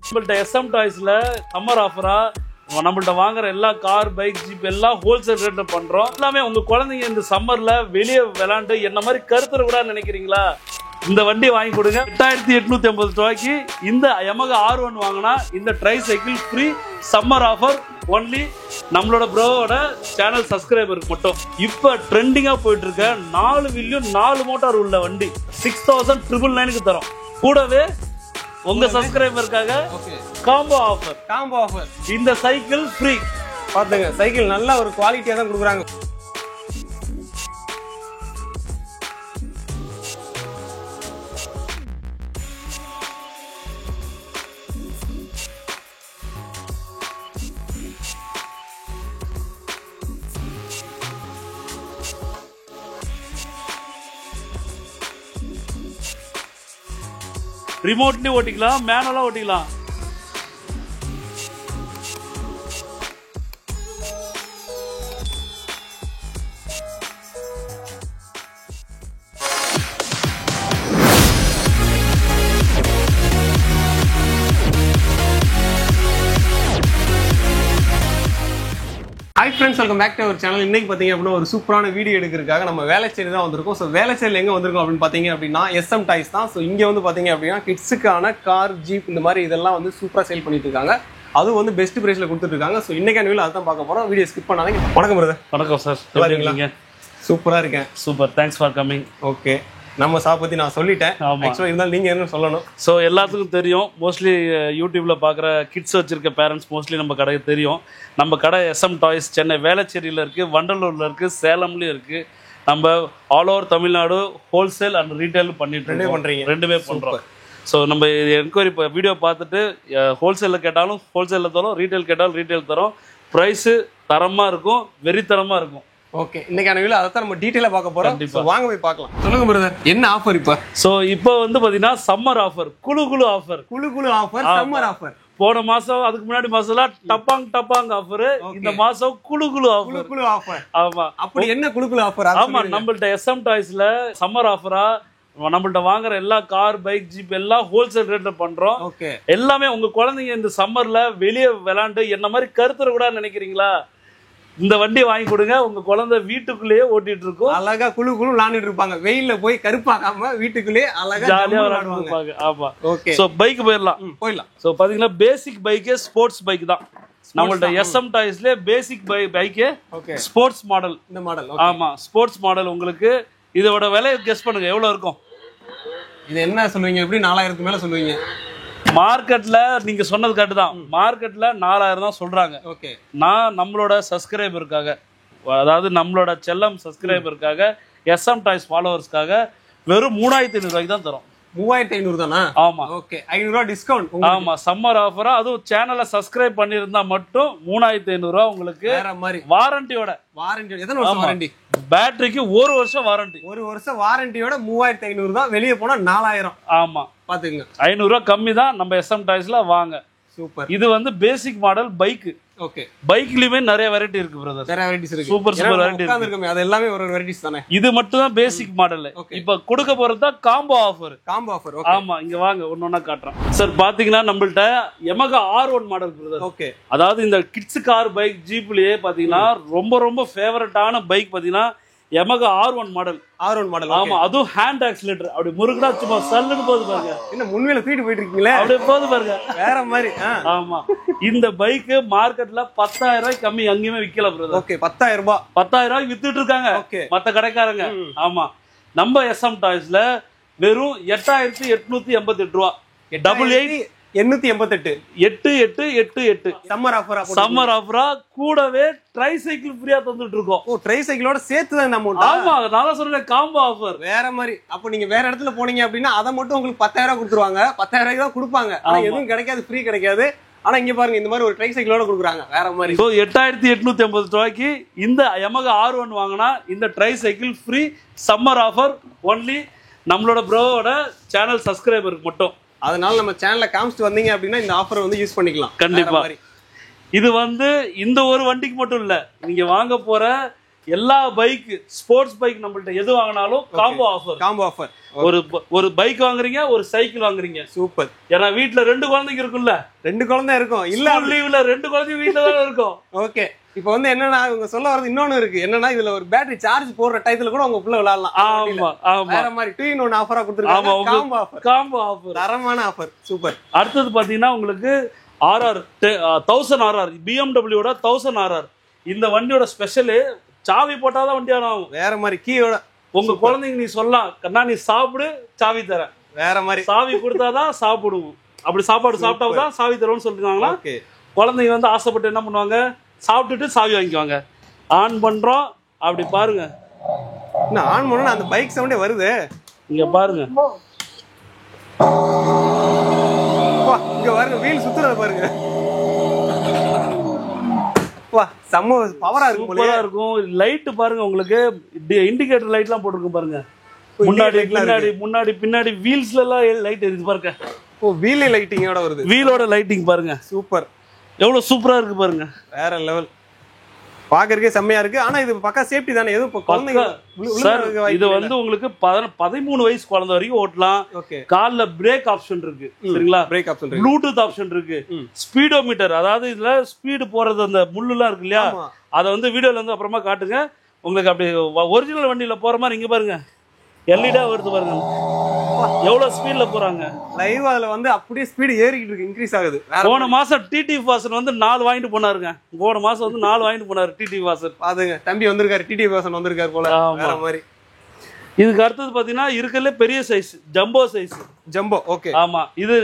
நம்மள்ட்ட SM டாய்ஸ்ல summer ஆஃபரா நம்மள்ட்ட வாங்குற எல்லா கார் பைக் ஜீப் எல்லாம் ஹோல்சேல் ரேட்ல பண்றோம். எல்லாமே உங்க குழந்தைங்க இந்த சம்மர்ல வெளியே விளையாண்டு என்ன மாதிரி கருத்துற கூட நினைக்கிறீங்களா? இந்த வண்டி வாங்கி கொடுங்க. 8850 ரூபாய்க்கு இந்த Yamaha R1 வாங்கினா இந்த try cycle free. Summer offer only நம்மளோட ப்ரோவோட சேனல் சப்ஸ்கிரைபருக்கு மட்டும். இப்போ ட்ரெண்டிங்கா போயிட்டு இருக்க 4 வீலும் 4 மோட்டார் உள்ள வண்டி 6999க்கு தரோம். கூடவே உங்க சப்ஸ்கிரைபருக்காக காம்போ ஆஃபர். இந்த சைக்கிள் ஃப்ரீ. பாத்துங்க, சைக்கிள் நல்ல ஒரு குவாலிட்டியா தான் கொடுக்குறாங்க. ரிமோட்லயும் ஓட்டிக்கலாம், மேனுவலா ஓட்டிக்கலாம். Hi friends, welcome back to our channel. இன்னைக்கு பார்த்தீங்க அப்படின்னா ஒரு சூப்பரான வீடியோ எடுக்கிறதுக்காக நம்ம வேளச்சேரி தான் வந்திருக்கோம். ஸோ வேளச்சேரியில் எங்கே வந்திருக்கோம் அப்படின்னு பார்த்தீங்க அப்படின்னா SM டாய்ஸ் தான். ஸோ இங்கே வந்து பார்த்தீங்க அப்படின்னா கிட்ஸுக்கான கார், ஜீப் இந்த மாதிரி இதெல்லாம் வந்து சூப்பராக சேல் பண்ணிட்டு இருக்காங்க. அதுவும் வந்து பெஸ்ட் பிரைஸில் கொடுத்துருக்காங்க. ஸோ இன்னைக்கான வீடியோ அதான் பார்க்க போகிறோம். வீடியோ ஸ்கிப் பண்ணாதீங்க. வணக்கம் பிரதர். வணக்கம் சார், நல்லா இருக்கீங்களா? சூப்பராக இருக்கேன். Super, thanks for coming. Okay, நம்ம ஷாப் பற்றி நான் சொல்லிட்டேன். ஆக்சுவலாக இருந்தாலும் நீங்கள் என்ன சொல்லணும்? ஸோ எல்லாத்துக்கும் தெரியும், மோஸ்ட்லி யூடியூப்ல பார்க்குற கிட்ஸ் வச்சிருக்க பேரண்ட்ஸ் மோஸ்ட்லி நம்ம கடையை தெரியும். நம்ம கடை SM டாய்ஸ் சென்னை வேளச்சேரியில் இருக்குது, வண்டலூரில் இருக்குது, சேலம்லேயும் இருக்குது. நம்ம all over Tamil Nadu wholesale and retail ரெண்டுமே பண்ணுறோம். ஸோ நம்ம என்கொயரி இப்போ வீடியோ பார்த்துட்டு ஹோல்சேலில் கேட்டாலும் ஹோல்சேலில் தரோம், ரீட்டைல் கேட்டாலும் ரீட்டைல் தரோம். ப்ரைஸு தரமாக இருக்கும், வெறித்தரமாக இருக்கும். ஓகே, இன்னைக்கான வீடியோ அதை தான் நம்ம டீட்டெயிலாக பார்க்க போகிறோம். வாங்க போய் பார்க்கலாம். சொல்லுங்க பிரதர், என்ன ஆஃபர் இப்போ? ஸோ இப்போ வந்து பார்த்தீங்கன்னா சம்மர் ஆஃபர், குழு ஆஃபர், சம்மர் ஆஃபர். போன மாசம் அதுக்கு முன்னாடி மாசம்லாம் டப்பாங் ஆஃபர். இந்த மாசம் குழு ஆஃபர். ஆமா, அப்படி என்ன குழு ஆஃபர்? ஆமா, நம்மள்ட்ட SM டாய்ஸ்ல சம்மர் ஆஃபரா நம்மள்ட்ட வாங்குற எல்லா கார் பைக் ஜீப் எல்லாம் ஹோல்சேல் ரேட்ல பண்றோம். எல்லாமே உங்க குழந்தைங்க இந்த சம்மர்ல வெளியே விளையாண்டு என்ன மாதிரி கருத்துற கூட நினைக்கிறீங்களா? இந்த வண்டி வாங்கி கொடுங்க. உங்க குழந்தை வீட்டுக்குள்ளேயே ஓட்டிட்டு இருக்கும், அழகா குழு விளையாண்டுட்டு இருப்பாங்க. வெயில்ல போய் கருப்பாக்காம வீட்டுக்குள்ளேயே அழகா ஜாலியா விளையாடுவாங்க. ஆமா, ஓகே. சோ பைக் போயிடலாம். சோ பாத்தீங்கன்னா பேசிக் பைக்கே ஸ்போர்ட்ஸ் பைக் தான் நம்மள்ட்ட. SM டாய்ஸ்ல பேசிக் பைக்கே ஸ்போர்ட்ஸ் மாடல். இந்த மாடல், ஆமா, ஸ்போர்ட்ஸ் மாடல். உங்களுக்கு இதோட விலையை கெஸ் பண்ணுங்க, எவ்வளவு இருக்கும்? இது என்ன சொல்லுவீங்க? எப்படி 4000க்கு மேல சொல்லுவீங்க? மார்க்கெட்ல நீங்க சொன்னது கரெக்ட் தான். மார்க்கெட்ல 4000 தான் சொல்றாங்க. ஓகே, நான் நம்மளோட சப்ஸ்கிரைபருக்காக, அதாவது நம்மளோட செல்லம் சப்ஸ்கிரைபருக்காக, SM டாய்ஸ் ஃபாலோவர்ஸ்க்காக வெறும் 3500 ரூபாய்க்கு தான் தரோம். 3500 தானா? ஆமா. ஓகே, 500 ரூபாய் டிஸ்கவுண்ட். ஆமா, சம்மர் ஆஃபரா. அதுவும் சேனலை சப்ஸ்கிரைப் பண்ணிருந்தா மட்டும் 3500 ரூபாய் உங்களுக்கு. வேற மாதிரி வாரண்டியோட. எத்தனை வருஷம் வாரண்டி? பேட்டரிக்கு 1 வருஷம் வாரண்டி. 1 வருஷம் வாரண்டியோட 3500 தான். வெளியே போனா 4000. ஆமா, பாத்துங்க, 500 ரூபாய் கம்மி தான். நம்ம SM டாய்ஸ்ல வாங்க. சூப்பர். இது வந்து பேசிக் மாடல் பைக். ஓகே, பைக்லயுமே நிறைய வெரைட்டி இருக்கு பிரதர். நிறைய வெரைட்டிஸ் இருக்கு. சூப்பர் வெரைட்டி இருக்கு. அது எல்லாமே ஒரு வெரைட்டிஸ் தானே. இது மட்டும் தான் பேசிக் மாடல். இப்ப கொடுக்க போறது தான் காம்போ ஆஃபர். ஆமா, இங்க வாங்க, ஒன்னொன்னா காட்டுறேன் சார். பாத்தீங்கன்னா நம்மள்ட்ட Yamaha R1 model brother. Okay, அதாவது இந்த கிட்ஸ் கார் பைக் ஜீப்லயே பாத்தீங்கன்னா ரொம்ப ஃபேவரட்டான பைக் பாத்தீங்கன்னா Yamaha R1 மாடல். ஆமா, அதுவும் ஹேண்ட் ஆக்சிலேட்டர். அப்படி முருகடா சும்மா சல்லுன்னு போகுது பாருங்க. என்ன முன்வேல தூக்கிட்டு போயிட்டு இருக்கீங்களே? அப்படியே போகுது பாருங்க, வேற மாதிரி. ஆமா, இந்த பைக் மார்க்கெட்ல 10000 ரூபாய் கம்மி எங்கேயுமே விக்கல பிரதர். ஓகே, 10000 ரூபாய். 10000 ரூபாய்க்கு வித்துட்டு இருக்காங்க மத்த கடைக்காரங்க. ஆமா, நம்ம SM டாய்ஸ்ல வெறும் 8888 ரூபாய். 8888 சம்மர் ஆஃபரா. கூடவே ட்ரை சைக்கிள் ஃப்ரீயா தந்துட்டு இருக்கோம். ஓ, ட்ரை சைக்கிளோட சேர்த்து தான் இந்த அமௌண்ட்? ஆமா, நான் சொல்றேன் காம்போ ஆஃபர். வேற மாதிரி. அப்ப நீங்க வேற இடத்துல போனீங்க அப்படின்னா அதை மட்டும் உங்களுக்கு 10000 ரூபாய் கொடுத்துருவாங்க. 10000 ரூபாய்க்கு தான் கொடுப்பாங்க. ஆனா எதுவும் கிடைக்காது, ஃப்ரீ கிடைக்காது. ஆனா இங்க பாருங்க, இந்த மாதிரி ஒரு ட்ரை சைக்கிளோட கொடுக்குறாங்க. வேற மாதிரி. 8850 ரூபாய்க்கு இந்த Yamaha R1 வாங்கினா இந்த try cycle free. Summer offer only நம்மளோட ப்ரோவோட சேனல் சப்ஸ்கிரைபருக்கு மட்டும். அதனால நம்ம சேனல்ல காமிச்சிட்டு வந்தீங்க அப்படின்னா இந்த ஆஃபர் வந்து யூஸ் பண்ணிக்கலாம். கண்டிப்பா. இது வந்து இந்த ஒரு வண்டிக்கு மட்டும் இல்ல, நீங்க வாங்க போற எல்லா பைக், ஸ்போர்ட்ஸ் பைக் நம்மள்ட்ட எது வாங்கினாலும் காம்போ ஆஃபர். ஒரு பைக் வாங்குறீங்க, ஒரு சைக்கிள் வாங்குறீங்க. சூப்பர். ஏன்னா வீட்டுல 2 குழந்தைங்க இருக்கும்ல, 2 குழந்தை இருக்கும் இல்ல, லீவ்ல 2 குழந்தைங்க வீட்டுல தான் இருக்கும். ஓகே. இப்போ வந்து என்னன்னா இவங்க சொல்ல வரது இன்னொன்னு இருக்கு. என்னன்னா இதுல ஒரு பேட்டரி சார்ஜ் போடுற டயத்துல கூட உங்க புள்ள விளையாடலாம். ஆமா ஆமா. வேற மாதிரி 2 in 1 ஆஃபரா கொடுத்திருக்காங்க. காம்போ ஆஃபர், தரமான ஆஃபர். சூப்பர். அடுத்தது பாத்தீங்கன்னா உங்களுக்கு RR 1000 RR, BMW ஓட 1000 RR. இந்த வண்டியோட ஸ்பெஷல் சாவி போட்டாதான் வண்டி ஆகும். வேற மாதிரி கீயோட உங்க குழந்தைங்க நீ சொல்லலாம், கண்ணா நீ சாப்பிடு சாவி தரேன், வேற மாதிரி சாவி கொடுத்தாதான் சாப்பிடுவோம், அப்படி சாப்பாடு சாப்பிட்டாதான் சாவி தருவோம்னு சொல்லிருக்காங்களா. குழந்தைங்க வந்து ஆசைப்பட்டு என்ன பண்ணுவாங்க, சாப்பிட்டுட்டு சாவி வாங்கிக்குவாங்க. ஆன் பண்றோம், அப்படி பாருங்க. நான் ஆன் பண்ணா அந்த பைக் சவுண்டே வருது. இங்க பாருங்க, இங்க பாருங்க, வீல் சுத்துறத பாருங்க. வா, செம்ம பவரா இருக்கும். சூப்பரா இருக்கும். லைட் பாருங்க, உங்களுக்கு இண்டிகேட்டர் லைட்லாம் போட்டுருக்கு பாருங்க. முன்னாடி பின்னாடி வீல்ஸ்ல எல்லாம் லைட் எரியுது பாருங்க. ஓ, வீல் லைட்டிங்கோட வருது. வீலோட லைட்டிங் பாருங்க. சூப்பர். எவ்வளவு சூப்பரா இருக்கு பாருங்க. வேற லெவல். பாக்குறதுக்கே செம்மையா இருக்கு. ஆனா இது பக்கா சேஃப்டி தானே? எதுவும் குழந்தைங்க இது வந்து உங்களுக்கு 13 வயசு குழந்தை வரைக்கும் ஓட்டலாம். கால்ல பிரேக் ஆப்ஷன் இருக்கு, சரிங்களா? பிரேக் ஆப்ஷன் இருக்கு, ப்ளூடூத் ஆப்ஷன் இருக்கு, ஸ்பீடோமீட்டர், அதாவது இதுல ஸ்பீடு போறது அந்த முள்ளுலாம் இருக்கு இல்லையா, அதை வந்து வீடியோல வந்து அப்புறமா காட்டுங்க. உங்களுக்கு அப்படி ஒரிஜினல் வண்டியில போற மாதிரி இங்க பாருங்க, எல்இடா வருது பாருங்க, எவ்வளவு ஸ்பீட்ல போறாங்க. லைவ் அதுல வந்து அப்படியே ஸ்பீடு ஏறிக்கிட்டு இருக்கு, இன்க்ரீஸ் ஆகுது. போன மாசம் டிடி வாசன் வந்து 4 வாங்கிட்டு போனாருங்க. போன மாசம் வந்து 4 வாங்கிட்டு போனாரு டிடி வாசன். பாருங்க, தம்பி வந்திருக்காரு, டிடி வாசன் வந்திருக்காரு போல. வேற மாதிரி. இதுக்கு அடுத்தது பாத்தீங்கன்னா இருக்கல பெரிய size, jumbo size. Jumbo, okay. ஆமா, இது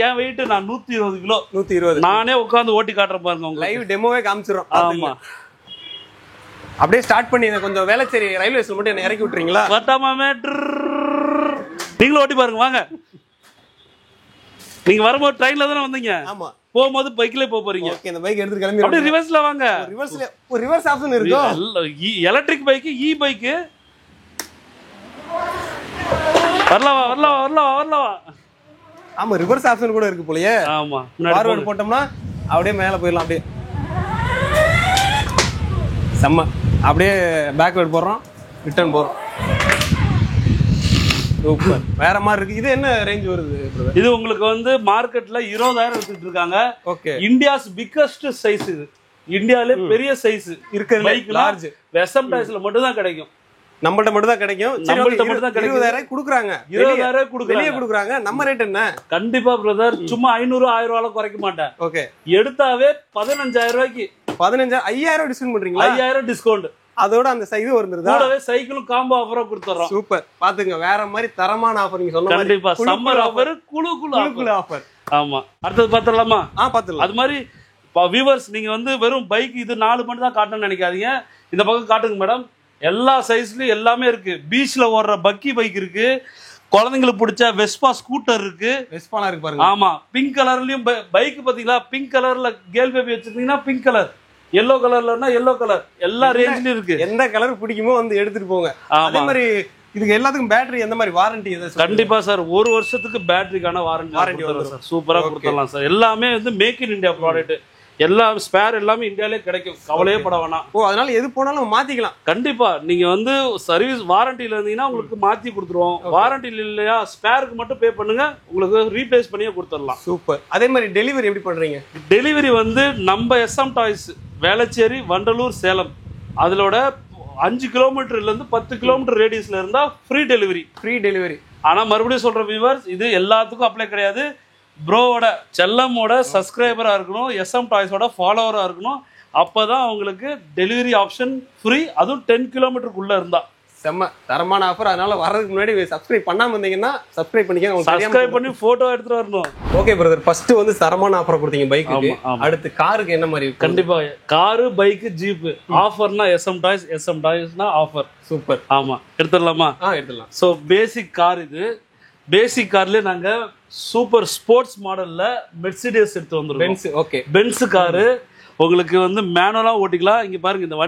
என் வெயிட் நான் 120 கிலோ. 120. நானே உட்கார்ந்து ஓட்டி காட்டுறேன் பாருங்க, உங்களுக்கு லைவ் டெமோவே காமிச்சிரோம். ஆமா. அப்படியே ஸ்டார்ட் பண்ணி கொஞ்சம் வேளச்சேரி ரயில்வே ஸ்டேஷன் மட்டும் என்ன இறக்கி விட்டுறீங்களா? வட்டாமாமே நீங்களும் ஓட்டி பாருங்க வாங்க. நீங்க வரும்போது ட்ரெயின்ல தானே வந்தீங்க? ஆமா. போகும்போது பைக்ல போறீங்க. ஓகே, இந்த பைக் எடுத்து கிளம்பி அப்படியே ரிவர்ஸ்ல வாங்க. ரிவர்ஸ்ல ஒரு ரிவர்ஸ் ஆப்ஷன் இருக்கு. எலக்ட்ரிக் பைக், இ பைக். வரலாம். ஆமா, ரிவர்ஸ் ஆப்ஷன் கூட இருக்கு போலயே. ஆமா, ஃபார்வர்ட் போட்டோம்னா அப்படியே மேல போயிடலாம். அப்படியே செம்ம. அப்படியே பேக்வர்ட் போறோம், ரிட்டர்ன் போறோம். சூப்பர். வேற மாதிரி இருக்கு. இது என்ன ரேஞ்ச் வருது? இது உங்களுக்கு வந்து மார்க்கெட்ல 20,000 வித்துட்டு இருக்காங்க. ஓகே. இந்தியாஸ் பிக்கஸ்ட் சைஸ் இது. இந்தியால பெரிய சைஸ் இருக்கு. பைக் லார்ஜ் வெஸ்டம் டைஸ்ல மட்டும் தான் கிடைக்கும். நம்மள்ட்ட மட்டும் தான் கிடைக்கும். நம்மள்ட்ட மட்டும் தான் கிடைக்கும். 20,000 கொடுக்குறாங்க. 20,000 கொடுக்குறாங்க. நம்ம ரேட் என்ன? கண்டிப்பா பிரதர், சும்மா 500 1000 ரூபாய் குறைக்க மாட்டேன். ஓகே. எடுத்தாவே 15,000 ரூபாய்க்கு. 15,000 5,000 டிஸ்கவுண்ட் பண்றீங்களா? 5,000 டிஸ்கவுண்ட். அதோட அந்த சைஸ் வருதுடா. கூடவே சைக்கிளும் காம்போ ஆஃபரா கொடுத்துறோம். சூப்பர். பாத்துங்க, வேற மாதிரி தரமான ஆஃபர் நீங்க சொன்ன மாதிரி. கண்டிப்பா சம்மர் ஆஃபர், குளு ஆஃபர். ஆமா, அடுத்து பாத்துறலாமா? பாத்துறலாம். அது மாதிரி வியூவர்ஸ், நீங்க வந்து வெறும் பைக் இது 4 மட்டும் தான் காட்டணும்னு நினைக்காதீங்க. இந்த பக்கம் காட்டுங்க மேடம். எல்லா சைஸ்லயும் எல்லாமே இருக்கு. பீச்ல ஓடுற பக்கி பைக் இருக்கு, குழந்தைங்களுக்கு பிடிச்ச வெஸ்பா ஸ்கூட்டர் இருக்கு. வெஸ்பாலாம் இருக்கு பாருங்க. ஆமா, பிங்க் கலர்லயும் பைக் பாத்தீங்களா? பிங்க் கலர்ல கேர்ள் பேபி வச்சிருந்தீங்கன்னா பிங்க் கலர், எல்லோ கலர்லன்னா எல்லோ கலர், எல்லா ரேஞ்ச்லயும் இருக்கு. எந்த கலர் பிடிக்குமோ வந்து எடுத்துட்டு போங்க. அதே மாதிரி இதுக்கு எல்லாத்துக்கும் பேட்டரி எந்த மாதிரி வாரண்டி ஏதாவது? கண்டிப்பா சார், 1 வருஷத்துக்கு பேட்டரிக்கான வாரண்டி வரும் சார். சூப்பரா கொடுத்துடலாம் சார். எல்லாமே வந்து மேக் இன் இந்தியா ப்ராடக்ட். எல்லா ஸ்பேர் எல்லாமே இந்தியாலே கிடைக்கும், கவலையே பட வேணாம். அதனால எது போனாலும் மாத்திக்கலாம். கண்டிப்பா நீங்க வந்து சர்வீஸ் வாரண்டில இருந்தீங்கன்னா உங்களுக்கு மாத்தி கொடுத்துருவோம். வாரண்டி இல்லையா, ஸ்பேருக்கு மட்டும் பே பண்ணுங்க, உங்களுக்கு ரீப்ளேஸ் பண்ணியே கொடுத்துடலாம். சூப்பர். அதே மாதிரி டெலிவரி எப்படி பண்றீங்க? டெலிவரி வந்து நம்ம எஸ்எம் டாய்ஸ் வேளச்சேரி, வண்டலூர், சேலம், அதோட 5 கிலோமீட்டர்ல இருந்து 10 கிலோமீட்டர் ரேடியஸ்ல இருந்தா ஃப்ரீ டெலிவரி. ஆனா மறுபடியும் சொல்ற வியூவர்ஸ், இது எல்லாத்துக்கும் அப்ளை கிடையாது. ப்ரோவோட செல்லமோட சப்ஸ்கிரைபரா இருக்கணும், எஸ்எம் டாய்ஸோட ஃபாலோவரா இருக்கணும். அப்பதான் அவங்களுக்கு டெலிவரி ஆப்ஷன் ஃப்ரீ, அதுவும் 10 கிலோமீட்டருக்குள்ள இருந்தா. செம்ம தரமான ஆஃபர். அதனால வரதுக்கு முன்னாடி சப்ஸ்கிரைப் பண்ணாம இருந்தீங்கன்னா சப்ஸ்கிரைப் பண்ணிக்கங்க. சப்ஸ்கிரைப் பண்ணி போட்டோ எடுத்துட்டு வரணும். ஓகே பிரதர், ஃபர்ஸ்ட் வந்து தரமான ஆஃபர் கொடுத்தீங்க பைக்குக்கு. அடுத்து காருக்கு என்ன மாதிரி? கண்டிப்பா காரு, பைக், ஜீப் ஆஃபர்னா எஸ்எம் டாய்ஸ்னா ஆஃபர். சூப்பர். ஆமா, எடுத்துடலாமா? எடுத்துடலாம். ஸோ பேசிக் கார் இது. பேசிக் கார்லயே நாங்க சூப்பர் ஸ்போர்ட்ஸ் மாடல்ல மெர்சிடிஸ் எடுத்து வந்துருக்கோம். ஓகே. பென்ஸ் காரு உங்களுக்கு வந்து மேனுவலா ஓட்டிக்கலாம். இங்க பாருங்க, இந்த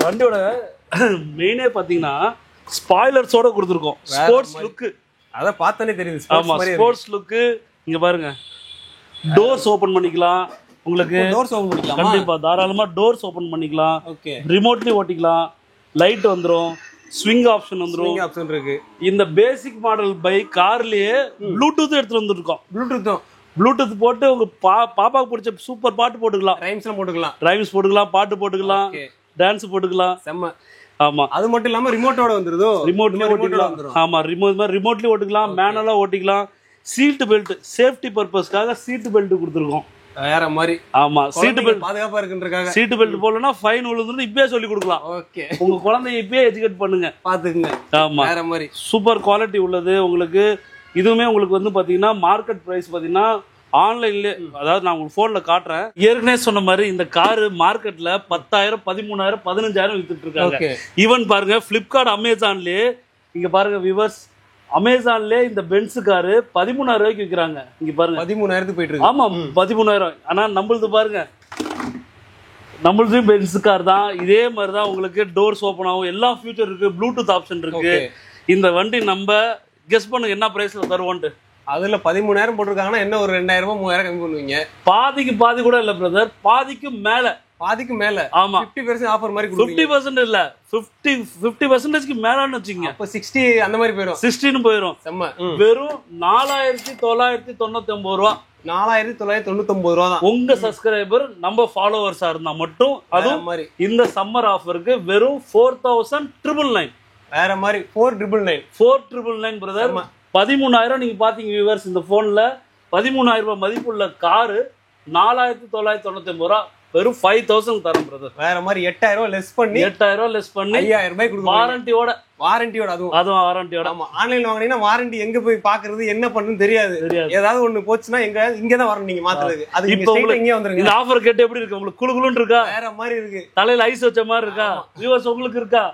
வண்டியோட மெயினே பாத்தீங்கன்னா ஸ்பாய்லர்ஸோட கொடுத்துருக்கோம். ஸ்போர்ட்ஸ் லுக், அத பார்த்தாலே தெரியுது. ஆமா, ஸ்போர்ட்ஸ் லுக். இங்க பாருங்க, டோர்ஸ் ஓபன் பண்ணிக்கலாம். உங்களுக்கு டோர்ஸ் ஓபன் பண்ணிக்கலாம். கண்டிப்பா தாராளமா டோர்ஸ் ஓபன் பண்ணிக்கலாம். ரிமோட்லி ஓட்டிக்கலாம். லைட் வந்துரும். ஸ்விங் ஆப்ஷன் வந்துரும். ஆப்ஷன் இருக்கு. இந்த பேசிக் மாடல் பைக் கார்லயே ப்ளூடூத் எடுத்து வந்துருக்கோம். ப்ளூடூத் போட்டு உங்க பாப்பாக்கு பிடிச்ச சூப்பர் பாட்டு போட்டுக்கலாம். ரைம்ஸ் போட்டுக்கலாம், பாட்டு போட்டுக்கலாம், டான்ஸ் போட்டுக்கலாம். செம்ம. ஆமா, அது மட்டும் இல்லாம ரிமோட்டோட வந்துருதோ. ரிமோட்லயே ஓட்டிக்கலாம். ஆமா, ரிமோட்லயே ஓட்டிக்கலாம், மேனுவலா ஓட்டிக்கலாம். சீட் பெல்ட் சேஃப்டி பர்பஸ்க்காக சீட் பெல்ட் கொடுத்துருக்கோம். வேற மாதிரி. ஆமா, சீட் பெல்ட் பாதுகாப்பா இருக்குன்றதுக்காக. சீட் பெல்ட் போடலன்னா ஃபைன் விழுந்துரும். இப்பயே சொல்லி கொடுக்கலாம். ஓகே, உங்க குழந்தைய இப்பயே எஜுகேட் பண்ணுங்க, பாத்துக்குங்க. ஆமா, வேற மாதிரி சூப்பர் குவாலிட்டி உள்ளது உங்களுக்கு. இதுவுமே உங்களுக்கு வந்து பாத்தீங்கன்னா மார்க்கெட் பிரைஸ் பாத்தீங்கன்னா ஆன்லைன்ல, அதாவது நான் உங்களுக்கு போன்ல காட்டுறேன். ஏற்கனவே சொன்ன மாதிரி இந்த காரு மார்க்கெட்ல 10,000, 13,000, 15,000 வித்துட்டு இருக்காங்க. ஈவன் பாருங்க பிளிப்கார்ட், அமேசான்லயே இங்க பாருங்க வியூவர்ஸ், அமேசான்லயே இந்த பென்ஸ் காரு 13,000 ரூபாய்க்கு விற்கிறாங்க. இங்க பாருங்க 13,000 போயிட்டு இருக்கு. ஆமா, 13,000. ஆனா நம்மளது பாருங்க, நம்மளது பென்ஸ் கார் தான். இதே மாதிரி தான் உங்களுக்கு டோர்ஸ் ஓப்பன் ஆகும், எல்லா ஃபியூச்சர் இருக்கு, ப்ளூடூத் ஆப்ஷன் இருக்கு. இந்த வண்டி நம்ம கெஸ் பண்ணுங்க என்ன பிரைஸ்ல தருவோம்ட்டு. அதுல 13,000 போட்டிருக்காங்கன்னா என்ன ஒரு 2,000 3,000 கம்மி பண்ணுவீங்க? பாதிக்கு பாதி கூட இல்ல பிரதர், பாதிக்கு மேல. ஆமா, 50% ஆஃபர் மாதிரி 50% இல்ல, 50% மேலன்னு வச்சுக்கீங்க. அப்ப 60 அந்த மாதிரி போயிடும். 60 போயிடும். செம்ம. வெறும் 4,999 ரூபா. 4,999 ரூபா தான். உங்க சப்ஸ்கிரைபர் நம்ம ஃபாலோவர்ஸா இருந்தா மட்டும். அதுவும் மாதிரி இந்த சம்மர் ஆஃபருக்கு வெறும் 4,999. வேற மாதிரி 4,999 பிரதர். 13,000 நீங்க பாத்தீங்க வியூவர்ஸ். இந்த போன்ல 13,000 ரூபாய் மதிப்புள்ள காரு 4,999 ரூபா, வெறும் 5,000 தரும் பிரதர். வேற மாதிரி 8,000 ரூபாய் லெஸ் பண்ணி 5,000 ரூபாய் கொடுக்கும். வாரண்டியோட அதுவும் வாரண்டியோட. ஆமா, ஆன்லைன்ல வாங்குனீங்கன்னா வாரண்டி எங்க போய் பாக்குறது, என்ன பண்ணுன்னு தெரியாது. ஏதாவது ஒண்ணு போச்சுன்னா இங்கதான் வரணும் நீங்க மாத்துறதுக்கு. அது இப்ப உங்களுக்கு இங்க வந்துருங்க. இந்த ஆஃபர் கேட்டு எப்படி இருக்கு உங்களுக்கு? குளுகுளுன்னு இருக்கா? வேற மாதிரி இருக்கு. தலையில ஐஸ் வச்ச மாதிரி இருக்கா? வியூவர்ஸ் உங்களுக்கு இருக்கா?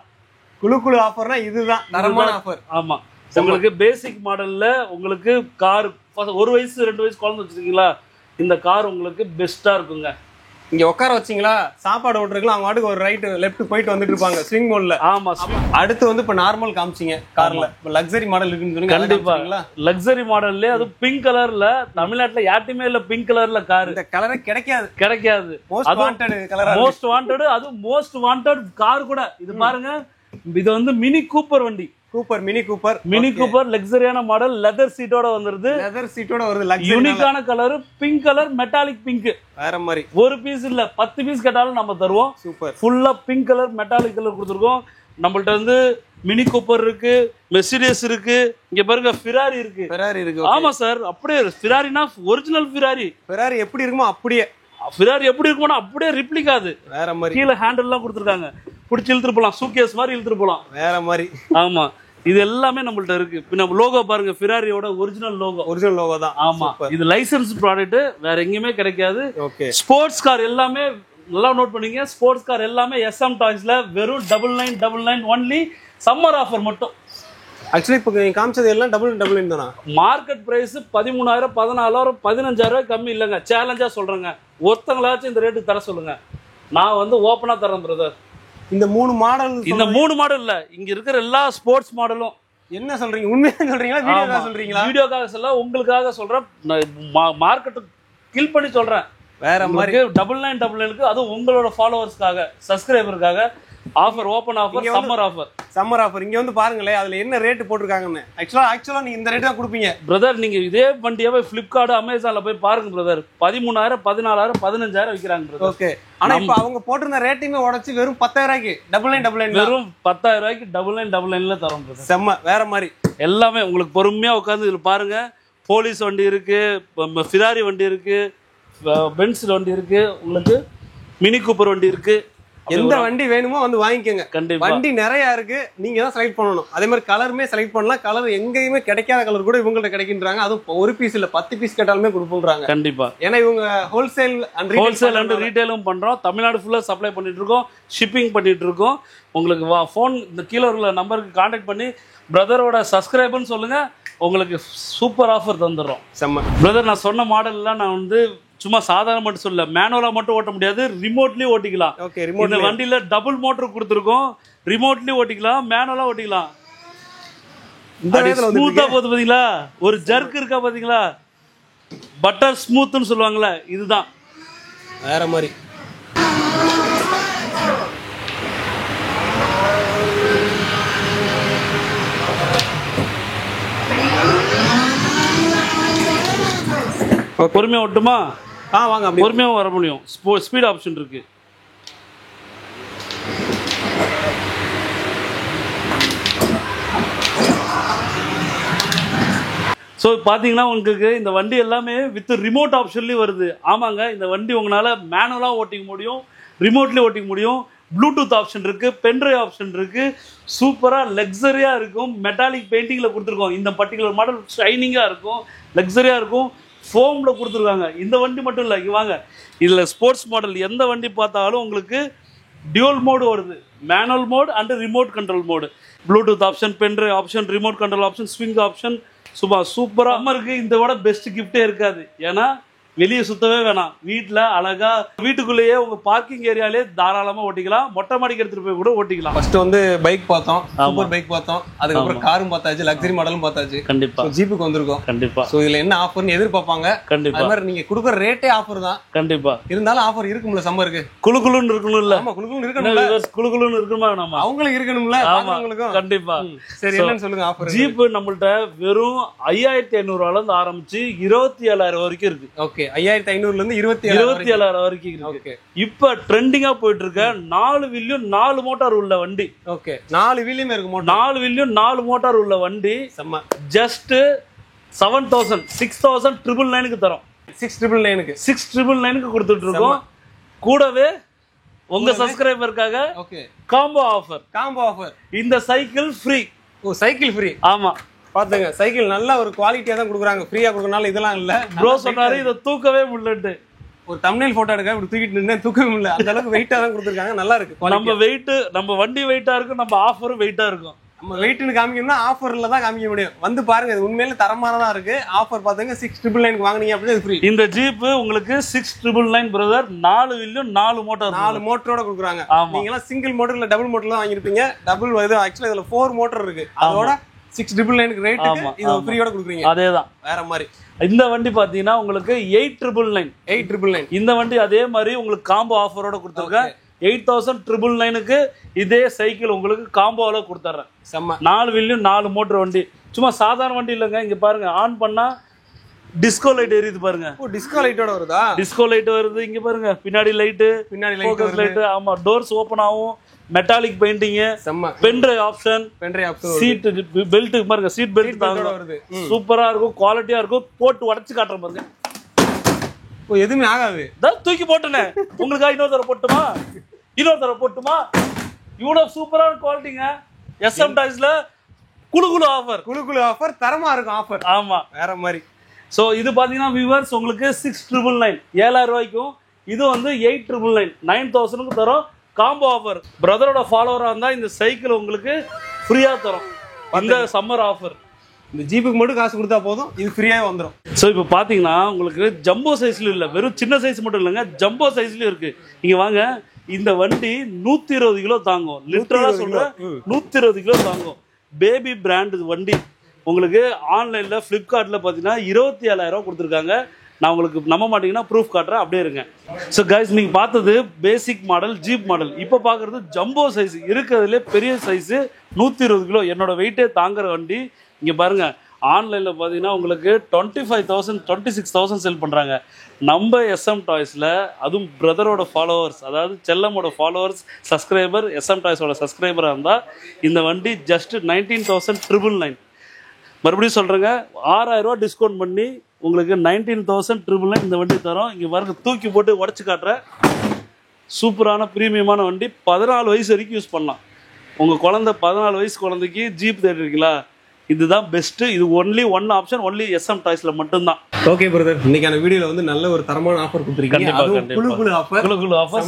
குளு ஆஃபர்னா இதுதான் தரமான ஆஃபர். ஆமா, உங்களுக்கு பேசிக் மாடல்ல உங்களுக்கு கார் 1 வயசு 2 வயசு குழந்தை வச்சிருக்கீங்களா, இந்த கார் உங்களுக்கு பெஸ்டா இருக்குங்க. இங்க உட்கார வச்சீங்களா, சாப்பாடு ஓட்டுறதுக்கு அவங்க வாட்டுக்கு ஒரு ரைட் லெஃப்ட் போயிட்டு வந்துட்டு இருப்பாங்க ஸ்விங் மோட்ல. ஆமா, அடுத்து வந்து இப்ப நார்மல் காமிச்சிங்க கார்ல. இப்ப லக்ஸரி மாடல் இருக்குன்னு சொன்னீங்க. கண்டிப்பா லக்ஸரி மாடல்ல அது பிங்க் கலர்ல. தமிழ்நாட்டுல யார்ட்டுமே இல்ல பிங்க் கலர்ல கார். இந்த கலரே கிடைக்காது. Most wanted. அது மோஸ்ட் வாண்டட் கார் கூட. இது பாருங்க, இது வந்து மினி கூப்பர் வண்டி. மினி கூப்பர் லக்ஸரியான மாடல். லெதர் சீட்டோட வருது. யூனிக்கான colour pink colour, metallic pink. வேற மாதிரி ஒரு பீஸ் இல்ல 10 பீஸ் கேட்டாலும் நம்ம தருவோம். சூப்பர். ஃபுல்லா பிங்க் கலர், மெட்டாலிக் கலர் கொடுத்துருக்கோம். நம்மள்ட்ட வந்து மினி கூப்பர் இருக்கு, மெர்சிடிஸ் இருக்கு. இங்க பாருங்க ஃபெராரி இருக்கு. ஆமா சார், அப்படியே ஃபெராரினா ஒரிஜினல் ஃபெராரி எப்படி இருக்குமோ அப்படியே. ஃபெராரி எப்படி இருக்குமோ அப்படியே ரிப்ளிகா. அது வேற மாதிரி. கீழே ஹேண்டில் எல்லாம் கொடுத்துருக்காங்க, பிடிச்சி இழுத்துட்டு போலாம். சூட்கேஸ் மாதிரி இழுத்துட்டு போலாம். வேற மாதிரி. ஆமா, இது எல்லாமே நம்மள்ட்ட இருக்கு. நம்ம லோகோ பாருங்க, ஃபெராரியோட ஒரிஜினல் லோகோ தான். ஆமா, இது லைசென்ஸ் ப்ராடக்ட், வேற எங்கேயுமே கிடைக்காது. ஸ்போர்ட்ஸ் கார் எல்லாமே நல்லா நோட் பண்ணீங்க. ஸ்போர்ட்ஸ் கார் எல்லாமே SM டாய்ஸ்ல வெறும் 9999 ஒன்லி. சம்மர் ஆஃபர் மட்டும். ஆக்சுவலி இப்போ நீங்க காமிச்சது எல்லாம் 9999 தானா? மார்க்கெட் பிரைஸ் 13,000, 14,000, 15,000 கம்மி இல்லைங்க. சேலஞ்சா சொல்றேங்க, ஒருத்தங்களாச்சும் இந்த ரேட்டுக்கு தர சொல்லுங்க. நான் வந்து ஓப்பனா தரேன் பிரதர். இந்த 3 மாடல், இந்த 3 மாடல் இல்ல, இங்க இருக்கிற எல்லா ஸ்போர்ட்ஸ் மாடலும். என்ன சொல்றீங்க? உண்மையா சொல்றீங்களா? வீடியோக்காக சொல்றீங்களா? வீடியோக்காக சொல்ல, உங்களுக்காக சொல்றேன். மார்க்கெட் கில் பண்ணி சொல்றேன். வேற மாதிரி 9999க்கு, அது உங்களோட ஃபாலோவர்ஸ்க்காக, சப்ஸ்கிரைபருக்காக offer. Open offer, summer offer. இங்க வந்து பாருங்களேன், அதுல என்ன ரேட் போட்டுருக்காங்கன்னு. ஆக்சுவலா நீங்க இந்த ரேட் தான் கொடுப்பீங்க பிரதர். நீங்க இதே வண்டியாவே பிளிப்கார்ட், அமேசான்ல போய் பாருங்க பிரதர். 13,000, 14,000, 15,000 விக்கிறாங்க பிரதர். ஓகே, ஆனா இப்ப அவங்க போட்டிருந்த ரேட்டையுமே உடைச்சு வெறும் 10,000 ரூபாய்க்கு 9999, வெறும் 10,000 ரூபாய்க்கு 9999ல தரோம் பிரதர். செம்ம. வேற மாதிரி எல்லாமே உங்களுக்கு பொறுமையா உட்காந்து இதுல பாருங்க. போலீஸ் வண்டி இருக்கு, ஃபெராரி வண்டி இருக்கு, பென்ஸ் வண்டி இருக்கு, உங்களுக்கு மினி கூப்பர் வண்டி இருக்கு. எந்த வண்டி வேணுமோ வந்து வாங்கிக்கோங்க. கண்டிப்பா வண்டி நிறைய இருக்கு, நீங்க தான் செலக்ட் பண்ணணும். அதே மாதிரி கலருமே செலக்ட் பண்ணலாம். கலர் எங்கேயுமே கிடைக்காத கலர் கூட இவங்கள்ட்ட கிடைக்கின்றாங்க. அதுவும் ஒரு பீஸ் இல்ல 10 பீஸ் கேட்டாலுமே கொடுப்போம்ன்றாங்க. கண்டிப்பா. ஏன்னா இவங்க ஹோல்சேல் அண்ட் ரீட்டைலும் பண்றோம். தமிழ்நாடு ஃபுல்லா சப்ளை பண்ணிட்டு இருக்கோம், ஷிப்பிங் பண்ணிட்டு இருக்கோம். உங்களுக்கு ஃபோன் இந்த கீழே உள்ள நம்பருக்கு கான்டாக்ட் பண்ணி பிரதரோட சப்ஸ்கிரைபர்னு சொல்லுங்க, உங்களுக்கு சூப்பர் ஆஃபர் தந்துடுறோம். செம்ம. பிரதர், நான் சொன்ன மாடல்லாம் நான் வந்து சும்மா சாதாரண மட்டும் சொல்ல, மேனுவலா மட்டும் ஓட்ட முடியாது, ரிமோட்லயும் ஓட்டிக்கலாம். Okay, remote. இந்த வண்டியில டபுள் மோட்டர் கொடுத்துருக்கோம், ரிமோட்லயும் ஓட்டிக்கலாம், மேனுவலா ஓட்டிக்கலாம். ஸ்மூத்தா போகுது பாத்தீங்களா, ஒரு ஜர்க் இருக்கா பாத்தீங்களா, பட்டர் ஸ்மூத்னு சொல்லுவாங்கல்ல, இதுதான். வேற மாதிரி. பொறுமையாக ஓட்டுமா? வாங்க. அப்படி பொறுமையாக வர முடியும். ஸ்பீட் ஆப்ஷன் இருக்கு. ஸோ பார்த்தீங்கன்னா உங்களுக்கு இந்த வண்டி எல்லாமே வித் ரிமோட் ஆப்ஷன்லேயும் வருது. ஆமாங்க, இந்த வண்டி உங்களால் மேனுவலாக ஓட்டிக்க முடியும், ரிமோட்லேயும் ஓட்டிக்க முடியும். ப்ளூடூத் ஆப்ஷன் இருக்குது, பென்ட்ரைவ் ஆப்ஷன் இருக்குது. சூப்பராக லக்ஸரியாக இருக்கும். மெட்டாலிக் பெயிண்டிங்கில் கொடுத்துருக்கோம். இந்த பர்டிகுலர் மாடல் ஷைனிங்காக இருக்கும், லக்ஸரியாக இருக்கும். ஃபோமில் கொடுத்துருக்காங்க. இந்த வண்டி மட்டும் இல்லை, இங்கே வாங்க. இதில் ஸ்போர்ட்ஸ் மாடல் எந்த வண்டி பார்த்தாலும் உங்களுக்கு டியூவல் மோடு வருது. Manual mode and remote control mode. Bluetooth option, pendrive option, remote control option, swing option. சூப்பரா இருக்கு. இந்த விட பெஸ்ட் கிஃப்டே இருக்காது. ஏன்னா வெளியே சுத்தவே வேணாம். வீட்டில் அழகா வீட்டுக்குள்ளேயே உங்க பார்க்கிங் ஏரியாலே தாராளமா ஓட்டிக்கலாம். மொட்டை மாடிக்கு எடுத்துட்டு போய் கூட ஓட்டிக்கலாம். ஃபர்ஸ்ட் வந்து பைக் பார்த்தோம், சூப்பர் பைக் பார்த்தோம். அதுக்கப்புறம் காரும் பார்த்தாச்சு, லக்ஸரி மாடலும் பார்த்தாச்சு. கண்டிப்பா ஜீப்புக்கு வந்திருக்கோம். கண்டிப்பா. ஸோ இதுல என்ன ஆஃபர்னு எதிர்பார்ப்பாங்க. கண்டிப்பா. அது மாதிரி நீங்க கொடுக்குற ரேட்டே ஆஃபர் தான். கண்டிப்பா. இருந்தாலும் ஆஃபர் இருக்கும்ல சம்மருக்கு. குளுகுளுன்னு இருக்கணும்ல. ஆமா, குளுகுளுன்னு இருக்கணும்ல. குளுகுளுன்னு இருக்கணுமா? நம்ம அவங்களுக்கு இருக்கணும்ல. அவங்களுக்கும் கண்டிப்பா. சரி, என்னன்னு சொல்லுங்க ஆஃபர். ஜீப் நம்மள்ட்ட வெறும் 5500 இருந்து ஆரம்பிச்சு 27000 வரைக்கும் இருக்கு. ஓகே, 5500 இருந்து 27000 வரைக்கும் இருக்கு. இப்ப ட்ரெண்டிங்கா போயிட்டு இருக்க 4 வீலும் 4 மோட்டார் உள்ள வண்டி. ஓகே, 4 வீலுமே இருக்கு மோட்டார். 4 வீலும் 4 மோட்டார் உள்ள வண்டி. செம்ம. ஜஸ்ட் 7000 6999க்கு தரோம். 6999க்கு 6999க்கு கொடுத்துட்டு இருக்கோம். கூடவே உங்க சப்ஸ்கிரைபருக்காக okay combo offer. Combo offer. இந்த சைக்கிள் ஃப்ரீ. ஓ, சைக்கிள் ஃப்ரீ. ஆமா, பாத்துங்க, சைக்கிள் நல்ல ஒரு குவாலிட்டியா தான் கொடுக்குறாங்க. ஃப்ரீயா கொடுக்கறனால இதெல்லாம் இல்ல. ப்ரோ சொன்னாரு இதை தூக்கவே முடியலன்ட்டு. ஒரு தம்ப்நெயில் போட்டோ எடுக்க இப்படி தூக்கிட்டு நின்று தூக்கவே முடியல. அந்த அளவுக்கு வெயிட்டா தான் கொடுத்துருக்காங்க. நல்லா இருக்கு. நம்ம வெயிட், நம்ம வண்டி வெயிட்டா இருக்கும், நம்ம ஆஃபரும் வெயிட்டா இருக்கும். நம்ம வெயிட்னு காமிக்கணும்னா ஆஃபர்ல தான் காமிக்க முடியும். வந்து பாருங்க, இது உண்மையிலே தரமானதா இருக்கு. ஆஃபர் பாத்துங்க, 6999 வாங்குனீங்க அப்படியே ஃப்ரீ. இந்த ஜீப் உங்களுக்கு 6999 பிரதர். 4 வீலும் 4 மோட்டார், 4 மோட்டரோட கொடுக்குறாங்க. நீங்க எல்லாம் சிங்கிள் மோட்டர் இல்ல டபுள் மோட்டர்ல தான் வாங்கிருப்பீங்க. டபுள் இது ஆக்சுவலா இதுல 4 மோட்டர் இருக்கு. அதோட 6999க்கு ரேட்டுக்கு இது ஃப்ரீயோட கொடுக்குறீங்க. அதேதான், வேற மாதிரி. இந்த வண்டி பாத்தீங்கன்னா உங்களுக்கு 8999. இந்த வண்டி அதே மாதிரி உங்களுக்கு காம்போ ஆஃபரோட கொடுத்துருக்கேன். 8999க்கு இதே சைக்கிள் உங்களுக்கு காம்போல கொடுத்துறேன். செம்ம. 4 வீலும் 4 மோட்டர் வண்டி. சும்மா சாதாரண வண்டி இல்லைங்க. இங்க பாருங்க, ஆன் பண்ணா டிஸ்கோ லைட் எரியுது பாருங்க. ஓ, டிஸ்கோ லைட்டோட வருதா? டிஸ்கோ லைட் வருது. இங்க பாருங்க, பின்னாடி லைட், பின்னாடி லைட். ஆமா, டோர்ஸ் ஓபன் ஆகும். Metallic painting. செம்ம. பென்ட்ரைவ் ஆப்ஷன், சீட் பெல்ட் பாருங்க, சீட் பெல்ட் வருது. சூப்பரா இருக்கும், குவாலிட்டியா இருக்கும். போட்டு உடைச்சு காட்டுறேன் பாருங்க. ஓ, எதுவுமே ஆகாது. தூக்கி போட்டனே. உங்களுக்கு இன்னொரு தடவை போட்டுமா? இவ்வளவு சூப்பரான குவாலிட்டிங்க. SM டாய்ஸ்ல குளுகுளு offer. தரமா இருக்கும் ஆஃபர். ஆமா, வேற மாதிரி. சோ இது பாத்தீங்கன்னா வியூவர்ஸ் உங்களுக்கு 6999 7000 ரூபாய்க்கும். இது வந்து 8999 9000க்கு தரோம். Combo offer. பிரதரோட ஃபாலோவரா இருந்தா இந்த சைக்கிள் உங்களுக்கு ஃப்ரீயா தரோம். இந்த சம்மர் ஆஃபர். இந்த ஜீப்புக்கு மட்டும் காசு கொடுத்தா போதும், இது ஃப்ரீயாவே வந்துடும். ஸோ இப்போ பார்த்தீங்கன்னா உங்களுக்கு ஜம்போ சைஸ்லயும் இல்லை, வெறும் சின்ன சைஸ் மட்டும் இல்லைங்க, ஜம்போ சைஸ்லயும் இருக்கு. நீங்க வாங்க, இந்த வண்டி 120 கிலோ தாங்கும். லிட்டரலா சொல்றேன், 120 கிலோ தாங்கும். பேபி பிராண்ட் வண்டி. உங்களுக்கு ஆன்லைன்ல பிளிப்கார்ட்ல பார்த்தீங்கன்னா 27000 கொடுத்துருக்காங்க. நான் உங்களுக்கு நம்ப மாட்டீங்கன்னா ப்ரூஃப் காட்டுறேன், அப்படியே இருங்க. ஸோ கைஸ், நீங்கள் பார்த்தது பேசிக் மாடல், ஜீப் மாடல். இப்போ பார்க்குறது ஜம்போ சைஸ், இருக்கிறதுலே பெரிய சைஸு. 120 கிலோ என்னோட வெயிட்டே தாங்குற வண்டி. இங்கே பாருங்கள், ஆன்லைனில் பார்த்தீங்கன்னா உங்களுக்கு 25,000 26,000 செல் பண்ணுறாங்க. நம்ம எஸ்எம் டாய்ஸில், அதுவும் பிரதரோட ஃபாலோவர்ஸ், அதாவது செல்லமோட ஃபாலோவர்ஸ், சப்ஸ்கிரைபர், எஸ்எம் டாய்ஸோட சப்ஸ்கிரைபராக இருந்தால் இந்த வண்டி ஜஸ்ட் 19,999. மறுபடியும் சொல்கிறேங்க, 6000 ரூபா டிஸ்கவுண்ட் பண்ணி உங்களுக்கு 19,999 இந்த வண்டி தரோம். இங்கே பாருங்க, தூக்கி போட்டு உடச்சி காட்டுறேன். சூப்பரான ப்ரீமியமான வண்டி. 14 வயசு வரைக்கும் யூஸ் பண்ணலாம். உங்கள் குழந்தை 14 வயசு குழந்தைக்கு ஜீப் தேடிருக்கீங்களா, இதுதான் பெஸ்ட். இது only one option, only S M டாய்ஸ்ல மட்டும்தான். ஓகே பிரதர், இன்னைக்கான வீடியோல வந்து நல்ல ஒரு தரமான ஆஃபர் கொடுத்துருக்கீங்க. குளுகுளு ஆஃபர்,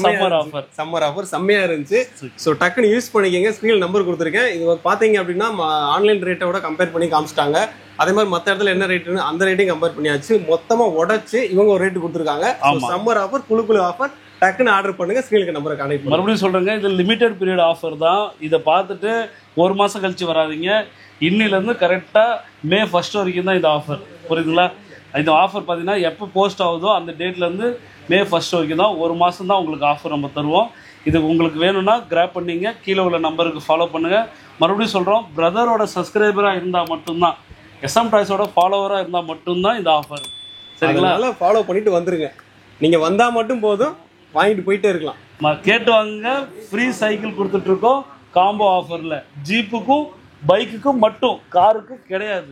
சம்மர் ஆஃபர் செம்மையா இருந்துச்சு. ஸோ டக்குன்னு யூஸ் பண்ணிக்கங்க. ஸ்க்ரீன் நம்பர் கொடுத்துருக்கேன். இது பார்த்தீங்க அப்படின்னா ஆன்லைன் ரேட்டோட கம்பேர் பண்ணி காமிச்சிட்டாங்க. அதே மாதிரி மற்ற இடத்துல என்ன ரேட்டுன்னு அந்த ரேட்டையும் கம்பேர் பண்ணியாச்சு. மொத்தமா உடச்சு இவங்க ஒரு ரேட்டு கொடுத்துருக்காங்க. சம்மர் ஆஃபர், குளுகுளு ஆஃபர். டக்குன்னு ஆர்டர் பண்ணுங்க. ஸ்க்ரீனுக்கு நம்பரை கான்டெக்ட் பண்ணுங்க. மறுபடியும் சொல்றேங்க, இது லிமிடெட் பீரியட் ஆஃபர் தான். இதை பார்த்துட்டு ஒரு மாசம் கழிச்சு வராதிங்க. இன்னிலேருந்து கரெக்டாக மே 1 வரைக்கும் தான் இந்த ஆஃபர், புரியுதுங்களா? இந்த ஆஃபர் பார்த்தீங்கன்னா எப்போ போஸ்ட் ஆகுதோ அந்த டேட்லேருந்து மே 1 வரைக்கும் தான். ஒரு மாதம் தான் உங்களுக்கு ஆஃபர் நம்ம தருவோம். இது உங்களுக்கு வேணும்னா கிராப் பண்ணிங்க, கீழே உள்ள நம்பருக்கு ஃபாலோ பண்ணுங்கள். மறுபடியும் சொல்கிறோம், பிரதரோட சப்ஸ்கிரைபராக இருந்தால் மட்டும்தான், எஸ்எம் டாய்ஸோட ஃபாலோவராக இருந்தால் மட்டும்தான் இந்த ஆஃபர். சரிங்களா? அதனால ஃபாலோ பண்ணிட்டு வந்துருங்க. நீங்க வந்தா மட்டும் போதும், வாங்கிட்டு போயிட்டே இருக்கலாம். கேட்டு வாங்க. ஃப்ரீ சைக்கிள் கொடுத்துட்டு இருக்கோம் காம்போ ஆஃபர்ல. ஜீப்புக்கும் பைக்குக்கும் மட்டும், காருக்கு கிடையாது.